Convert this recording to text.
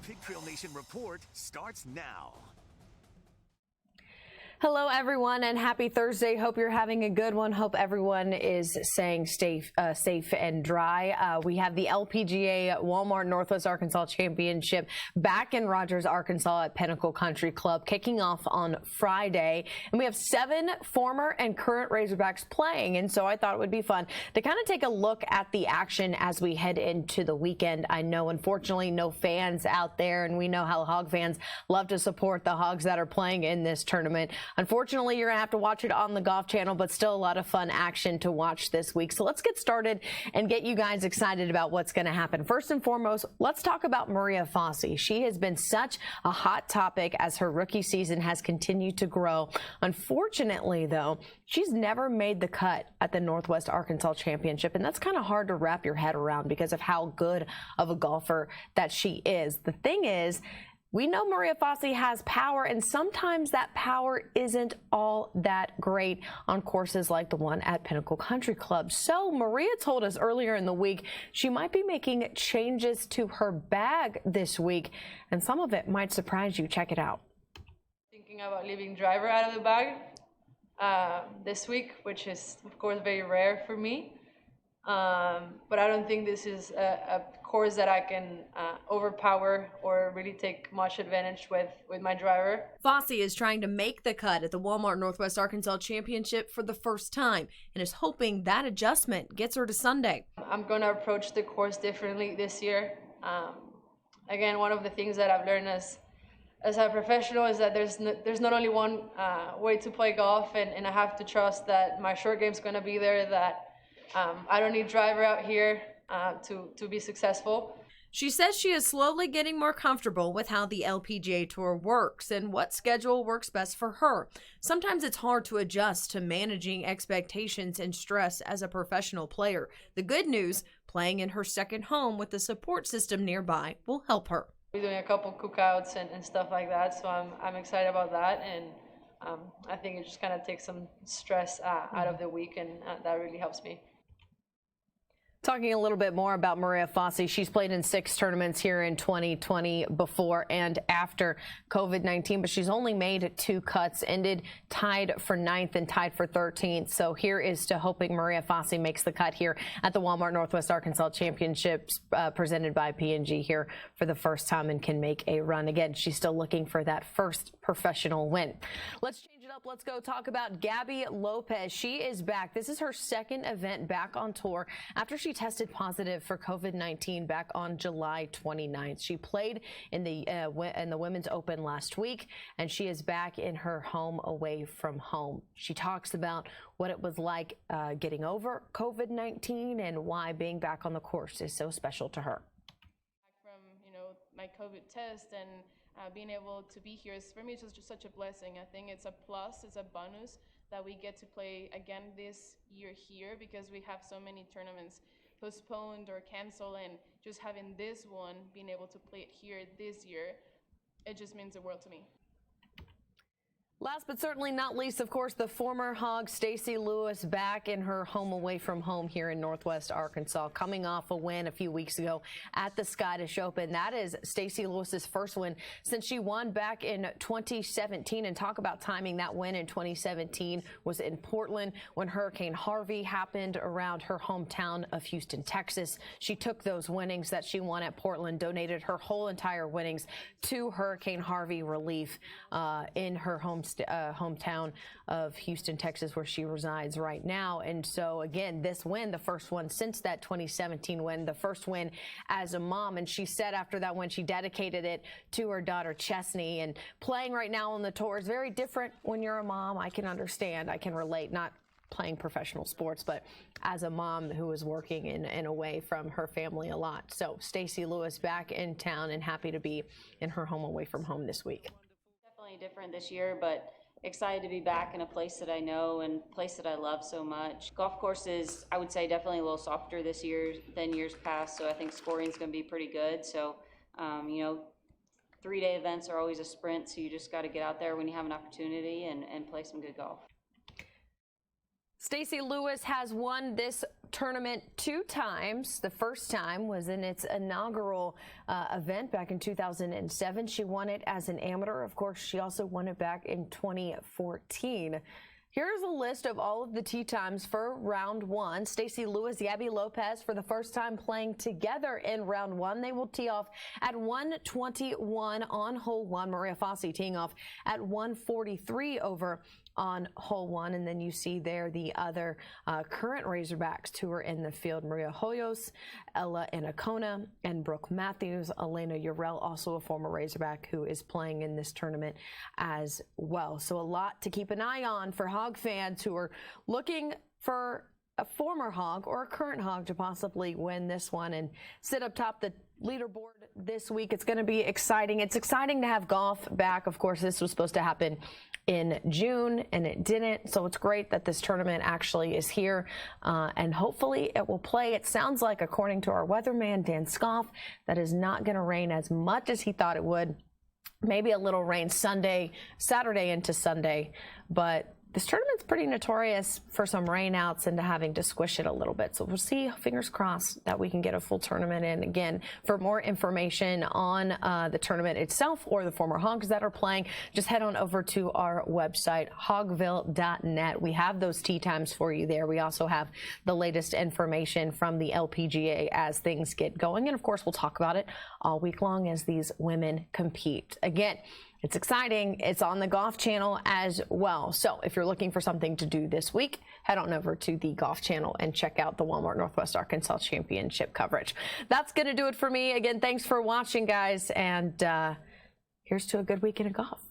Pig Trail Nation report starts now. Hello, everyone, and happy Thursday. Hope you're having a good one. Hope everyone is staying safe and dry. We have the LPGA Walmart Northwest Arkansas Championship back in Rogers, Arkansas at Pinnacle Country Club, kicking off on Friday. And we have 7 former and current Razorbacks playing. And so I thought it would be fun to kind of take a look at the action as we head into the weekend. I know, unfortunately, no fans out there, and we know how Hog fans love to support the Hogs that are playing in this tournament. Unfortunately, you're going to have to watch it on the Golf Channel, but still a lot of fun action to watch this week. So let's get started and get you guys excited about what's going to happen. First and foremost, let's talk about Maria Fouch. She has been such a hot topic as her rookie season has continued to grow. Unfortunately, though, she's never made the cut at the Northwest Arkansas Championship, and that's kind of hard to wrap your head around because of how good of a golfer that she is. The thing is, we know Maria Fouch has power, and sometimes that power isn't all that great on courses like the one at Pinnacle Country Club. So Maria told us earlier in the week she might be making changes to her bag this week, and some of it might surprise you. Check it out. Thinking about leaving driver out of the bag this week, which is, of course, very rare for me. But I don't think this is a course that I can overpower or really take much advantage with my driver. Fouch is trying to make the cut at the Walmart Northwest Arkansas Championship for the first time and is hoping that adjustment gets her to Sunday. I'm going to approach the course differently this year. Again, one of the things that I've learned as a professional is that there's not only one way to play golf, and I have to trust that my short game's going to be there, that I don't need driver out here to be successful. She says she is slowly getting more comfortable with how the LPGA Tour works and what schedule works best for her. Sometimes it's hard to adjust to managing expectations and stress as a professional player. The good news, playing in her second home with the support system nearby will help her. We're doing a couple cookouts and stuff like that, so I'm excited about that, and I think it just kind of takes some stress out of the week, and that really helps me. Talking a little bit more about Maria Fouch, she's played in 6 tournaments here in 2020 before and after COVID-19, but she's only made 2 cuts, ended tied for 9th and tied for 13th. So here is to hoping Maria Fouch makes the cut here at the Walmart Northwest Arkansas Championships presented by P&G here for the first time and can make a run. Again, she's still looking for that first professional win. Let's change it up. Let's go talk about Gabby Lopez. She is back. This is her second event back on tour after she tested positive for COVID-19 back on July 29th. She played in the Women's Open last week, and she is back in her home away from home. She talks about what it was like getting over COVID-19 and why being back on the course is so special to her. From my COVID test and being able to be here is, for me, it's just such a blessing. I think it's a plus, it's a bonus that we get to play again this year here, because we have so many tournaments postponed or canceled, and just having this one, being able to play it here this year, it just means the world to me. Last but certainly not least, of course, the former Hog Stacy Lewis back in her home away from home here in Northwest Arkansas, coming off a win a few weeks ago at the Scottish Open. That is Stacy Lewis's first win since she won back in 2017. And talk about timing. That win in 2017 was in Portland when Hurricane Harvey happened around her hometown of Houston, Texas. She took those winnings that she won at Portland, donated her whole entire winnings to Hurricane Harvey relief in her hometown of Houston, Texas, where she resides right now. And so again, this win, the first one since that 2017 win, the first win as a mom. And she said after that win, she dedicated it to her daughter Chesney. And playing right now on the tour is very different when you're a mom. I can understand, I can relate, not playing professional sports, but as a mom who is working in away from her family a lot. So Stacy Lewis back in town and happy to be in her home away from home this week. Definitely different this year, but excited to be back in a place that I know and a place that I love so much. Golf course is, I would say, definitely a little softer this year than years past, so I think scoring is going to be pretty good. So, 3-day events are always a sprint, so you just got to get out there when you have an opportunity and play some good golf. Stacy Lewis has won this tournament 2 times. The first time was in its inaugural event back in 2007. She won it as an amateur. Of course, she also won it back in 2014. Here's a list of all of the tee times for round 1. Stacy Lewis, Yabby Lopez for the first time playing together in round 1. They will tee off at 1:21 on hole 1. Maria Fassi teeing off at 1:43 over on hole 1. And then you see there the other current Razorbacks who are in the field: Maria Hoyos, Ella Inacona, and Brooke Matthews. Elena Urel, also a former Razorback, who is playing in this tournament as well. So a lot to keep an eye on for Hog fans who are looking for a former Hog or a current Hog to possibly win this one and sit up top the leaderboard this week. It's going to be exciting. It's exciting to have golf back. Of course, this was supposed to happen in June and it didn't. So it's great that this tournament actually is here and hopefully it will play. It sounds like, according to our weatherman, Dan Scoff, that is not going to rain as much as he thought it would. Maybe a little rain Saturday into Sunday, but this tournament's pretty notorious for some rainouts and having to squish it a little bit. So we'll see, fingers crossed, that we can get a full tournament in. Again, for more information on the tournament itself or the former Hogs that are playing, just head on over to our website, hogville.net. We have those tee times for you there. We also have the latest information from the LPGA as things get going. And of course, we'll talk about it all week long as these women compete. Again, it's exciting. It's on the Golf Channel as well. So if you're looking for something to do this week, head on over to the Golf Channel and check out the Walmart Northwest Arkansas Championship coverage. That's going to do it for me. Again, thanks for watching, guys. And here's to a good weekend of golf.